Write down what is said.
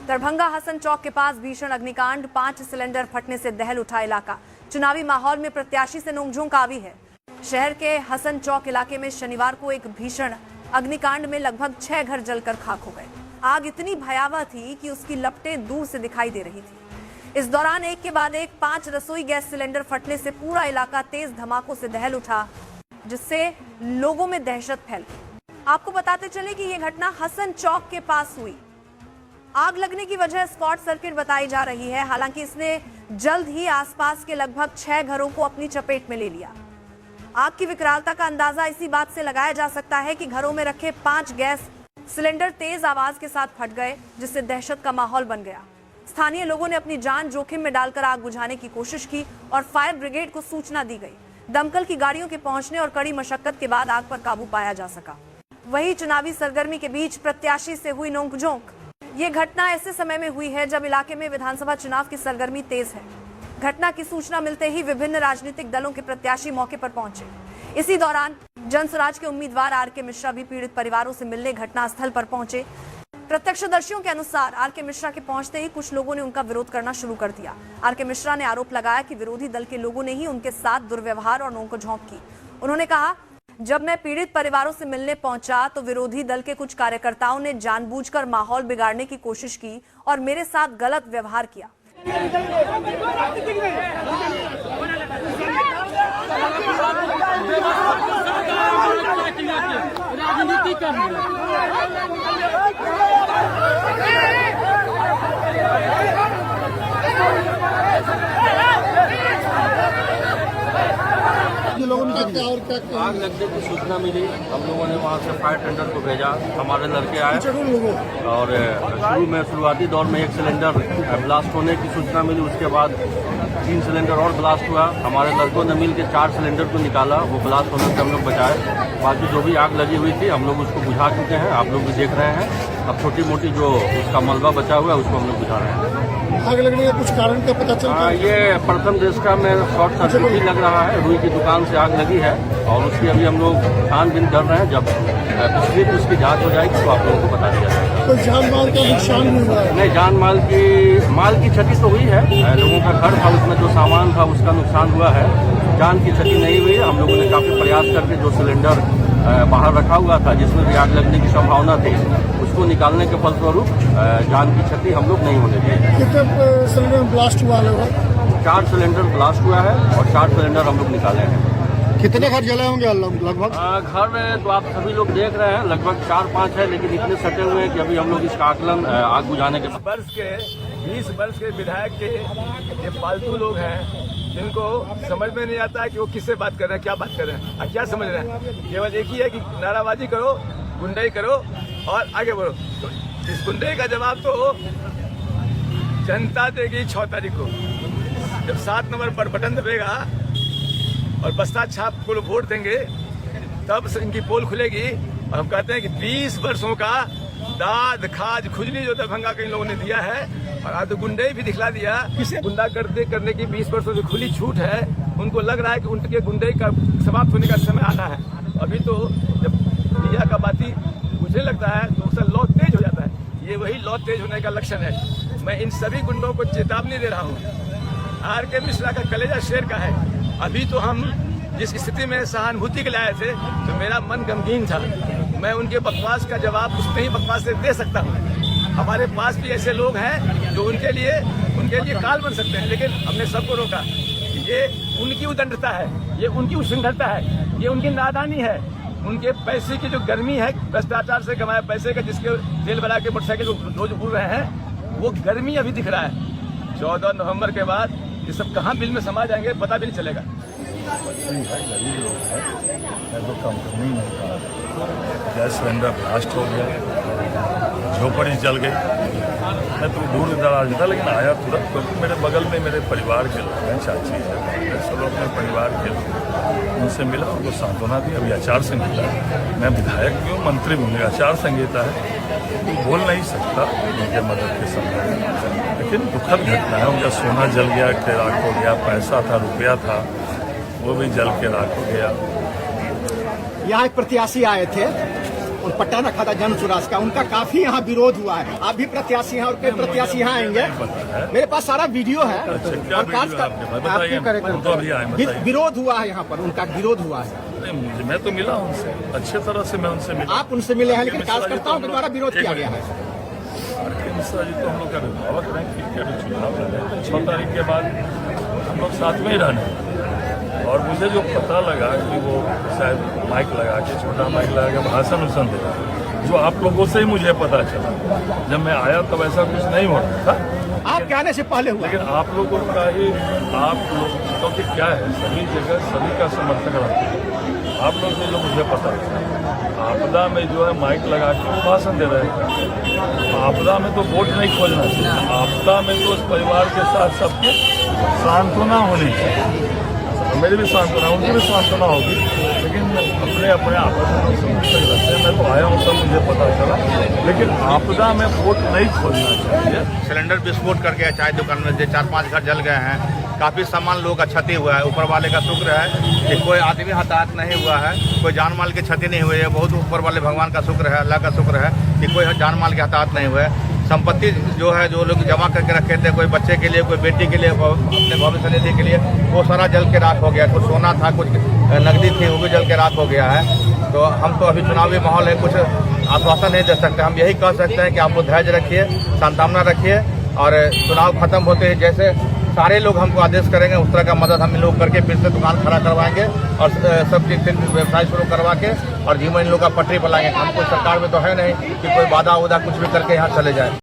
दरभंगा हसन चौक के पास भीषण अग्निकांड, 5 सिलेंडर फटने से दहल उठा इलाका। चुनावी माहौल में प्रत्याशी से नोकझोंक आवी है। शहर के हसन चौक इलाके में शनिवार को एक भीषण अग्निकांड में लगभग 6 घर जलकर खाक हो गए। आग इतनी भयावह थी कि उसकी लपटें दूर से दिखाई दे रही थी। इस दौरान एक के बाद एक 5 रसोई गैस सिलेंडर फटने से पूरा इलाका तेज धमाकों से दहल उठा, जिससे लोगों में दहशत फैल गई। आपको बताते चले कि यह घटना हसन चौक के पास हुई। आग लगने की वजह शॉर्ट सर्किट बताई जा रही है। हालांकि इसने जल्द ही आसपास के लगभग 6 घरों को अपनी चपेट में ले लिया। आग की विकरालता का अंदाजा इसी बात से लगाया जा सकता है कि घरों में रखे 5 गैस सिलेंडर तेज आवाज के साथ फट गए, जिससे दहशत का माहौल बन गया। स्थानीय लोगों ने अपनी जान जोखिम में डालकर आग बुझाने की कोशिश की और फायर ब्रिगेड को सूचना दी गई। दमकल की गाड़ियों के पहुंचने और कड़ी मशक्कत के बाद आग पर काबू पाया जा सका। वहीं चुनावी सरगर्मी के बीच प्रत्याशी से हुई नोकझोंक। ये घटना ऐसे समय में हुई है जब इलाके में विधानसभा चुनाव की सरगर्मी तेज है। घटना की सूचना मिलते ही विभिन्न राजनीतिक दलों के प्रत्याशी मौके पर पहुंचे। इसी दौरान जनसुराज के उम्मीदवार आर.के. मिश्रा भी पीड़ित परिवारों से मिलने घटनास्थल पर पहुंचे। प्रत्यक्षदर्शियों के अनुसार आर.के. मिश्रा के पहुंचते ही कुछ लोगों ने उनका विरोध करना शुरू कर दिया। आर.के. मिश्रा ने आरोप लगाया कि विरोधी दल के लोगों ने ही उनके साथ दुर्व्यवहार और नोकझोंक की। उन्होंने कहा, जब मैं पीड़ित परिवारों से मिलने पहुंचा तो विरोधी दल के कुछ कार्यकर्ताओं ने जानबूझकर माहौल बिगाड़ने की कोशिश की और मेरे साथ गलत व्यवहार किया। राजनीति करना लोगों ने और क्या आग लगने की सूचना मिली। हम लोगों ने वहाँ से फायर टेंडर को भेजा। हमारे लड़के आए और शुरुआती दौर में 1 सिलेंडर ब्लास्ट होने की सूचना मिली। उसके बाद 3 सिलेंडर और ब्लास्ट हुआ। हमारे लड़कों ने मिलकर 4 सिलेंडर को निकाला। वो ब्लास्ट होने से हम लोग बचाए। बाकी जो भी आग लगी हुई थी हम लोग उसको बुझा चुके हैं। आप लोग भी देख रहे हैं। अब छोटी मोटी जो उसका मलबा बचा हुआ है उसको हम लोग बुझा रहे हैं। आग लगने का कुछ कारण का पता चला? ये प्रथम देश का में शॉर्ट सर्किट ही लग रहा है। रुई की दुकान से आग लगी है और उसकी अभी हम लोग छानबीन कर रहे हैं। जब पिछली उसकी जांच हो जाएगी तो आप लोगों को बता दिया जाएगा। तो जान माल का नुकसान नहीं हुआ? नहीं, जान माल की क्षति तो हुई है। लोगों का घर था, उसमें जो सामान था उसका नुकसान हुआ है। जान की क्षति नहीं हुई है। हम लोगों ने काफी प्रयास करके जो सिलेंडर बाहर रखा हुआ था जिसमें भी आग लगने की संभावना थी उसको निकालने के फलस्वरूप जान की क्षति हम लोग नहीं होने दिए। कितने सिलेंडर ब्लास्ट हुआ लगभग? 4 सिलेंडर ब्लास्ट हुआ है और 4 सिलेंडर हम लोग निकाले हैं। कितने घर जले होंगे लगभग? घर तो आप सभी लोग देख रहे हैं, लगभग 4-5 है, लेकिन इतने सटे हुए हैं कि अभी हम लोग इसका आकलन आग बुझाने के 20 वर्ष के विधायक के ये फालतू लोग हैं जिनको समझ में नहीं आता है कि वो किससे बात कर रहे हैं, क्या बात कर रहे हैं और क्या समझ रहे हैं। केवल एक ही है कि नाराबाजी करो, गुंडाई करो और आगे बढ़ो। तो इस गुंडाई का जवाब तो जनता देगी 6 तारीख को, जब 7 नंबर पर बटन दबेगा और बस्ता छाप को वोट देंगे तब इनकी पोल खुलेगी। और हम कहते हैं कि 20 वर्षों का दाद खाज खुजली जो दरभंगा के इन लोगों ने दिया है और आज तो गुंडे भी दिखला दिया। गुंडा करने की 20 वर्षों से खुली छूट है। उनको लग रहा है कि उनके गुंडे का समाप्त होने का समय आना है। अभी तो जब दिया का बाती बुझने लगता है तो उसका लौ तेज हो जाता है। ये वही लौ तेज होने का लक्षण है। मैं इन सभी गुंडों को चेतावनी दे रहा हूँ। आर.के. मिश्रा का कलेजा शेर का है। अभी तो हम जिस स्थिति में सहानुभूति के लाए थे तो मेरा मन गमगीन था। मैं उनके बकवास का जवाब उसमें ही बकवास से दे सकता हूँ। हमारे पास भी ऐसे लोग हैं जो उनके लिए काल बन सकते हैं, लेकिन हमने सबको रोका। ये उनकी उदंडता है, ये उनकी उच्छृंखलता है, ये उनकी नादानी है। उनके पैसे की जो गर्मी है, भ्रष्टाचार से कमाए पैसे का, जिसके तेल बना के मोटरसाइकिल रोज उड़ रहे हैं, वो गर्मी अभी दिख रहा है। 14 नवंबर के बाद ये सब कहाँ बिल में समा जाएंगे पता भी नहीं चलेगा। गरीब लोग हैं, तो कंपनी में गैस सिलेंडर ब्लास्ट हो गया, झोपड़ी जल गई। मैं तो दूर दराज था लेकिन आया तुरंत, क्योंकि मेरे बगल में मेरे परिवार के लोग हैं, चाची है, सब लोग अपने परिवार के लोग। उनसे मिला, उनको सांत्वना दी। अभी आचार संहिता है, मैं विधायक भी हूँ, मंत्री भी हूँ, आचार संहिता है, बोल नहीं सकता उनके मदद के संबंध। लेकिन दुखद घटना है। उनका सोना जल गया, के राख हो गया, पैसा था, रुपया था, वो भी जल के राख हो गया। यहाँ एक प्रत्याशी आए थे उन पट्टा रखा था जन सुराज का, उनका काफी यहाँ विरोध हुआ है। आप भी प्रत्याशी हैं और कई प्रत्याशी यहाँ आएंगे, मेरे पास सारा वीडियो है। क्या और वीडियो है आपके पास? बताइए, हम तो अभी आए, बताइए। विरोध हुआ है यहाँ पर, उनका विरोध हुआ है। नहीं, मैं तो मिला उनसे, अच्छे तरह से मैं उनसे मिला। आप उनसे मिले हैं, लेकिन कार्यकर्ताओं के द्वारा विरोध किया गया है। मिश्रा जी तो हम लोग का अभिभावक रहे, क्रिकेट चुनाव लड़े 6 तारीख के बाद हम लोग साथ में ही रहने। और मुझे जो पता लगा कि वो शायद माइक लगा के, छोटा माइक लगा के भाषण उसन दे रहा, जो आप लोगों से ही मुझे पता चला। जब मैं आया तब ऐसा कुछ नहीं हो रहा था, आपके आने से पहले हुआ। लेकिन आप लोगों का ही, आप लोग, क्योंकि क्या है, सभी जगह सभी का समर्थन रखते हैं। आप लोग जो मुझे पता है, आपदा में जो है माइक लगा के वो भाषण दे रहे हैं। आपदा में तो वोट नहीं खोजना चाहिए, आपदा में तो उस परिवार के साथ सबके सांत्वना होनी चाहिए। मेरी भी सांत्वना, उनकी भी सांत्वना होगी, लेकिन अपने अपने आपस में समर्थन रखते हैं। मैं तो आया हूँ तब मुझे पता चला, लेकिन आपदा में वोट नहीं खोजना चाहिए। सिलेंडर विस्फोट करके चाय दुकान में 4-5 घर जल गए हैं, काफ़ी सामान लोगों का क्षति हुआ है। ऊपर वाले का शुक्र है कि कोई आदमी हताहत नहीं हुआ है, कोई जान माल की क्षति नहीं हुई है। बहुत ऊपर वाले भगवान का शुक्र है, अल्लाह का शुक्र है कि कोई जान माल के हताहत नहीं हुआ है। संपत्ति जो है, जो लोग जमा करके रखे थे, कोई बच्चे के लिए, कोई बेटी के लिए, अपने भविष्य निधि के लिए, वो सारा जल के राख हो गया। कुछ सोना था, कुछ नकदी थी, वो भी जल के राख हो गया है। तो हम तो अभी चुनावी माहौल है, कुछ आश्वासन नहीं दे सकते। हम यही कह सकते हैं कि आप लोग धैर्य रखिए, शांतामना रखिए, और चुनाव खत्म होते ही जैसे सारे लोग हमको आदेश करेंगे उस तरह का मदद हम लोग करके फिर से दुकान खड़ा करवाएंगे और सब चीज़ फिर व्यवसाय शुरू करवा के और जीवन इन लोग का पटरी पर लाएंगे। हम कोई सरकार में तो है नहीं कि कोई वादा उदा कुछ भी करके यहाँ चले जाए।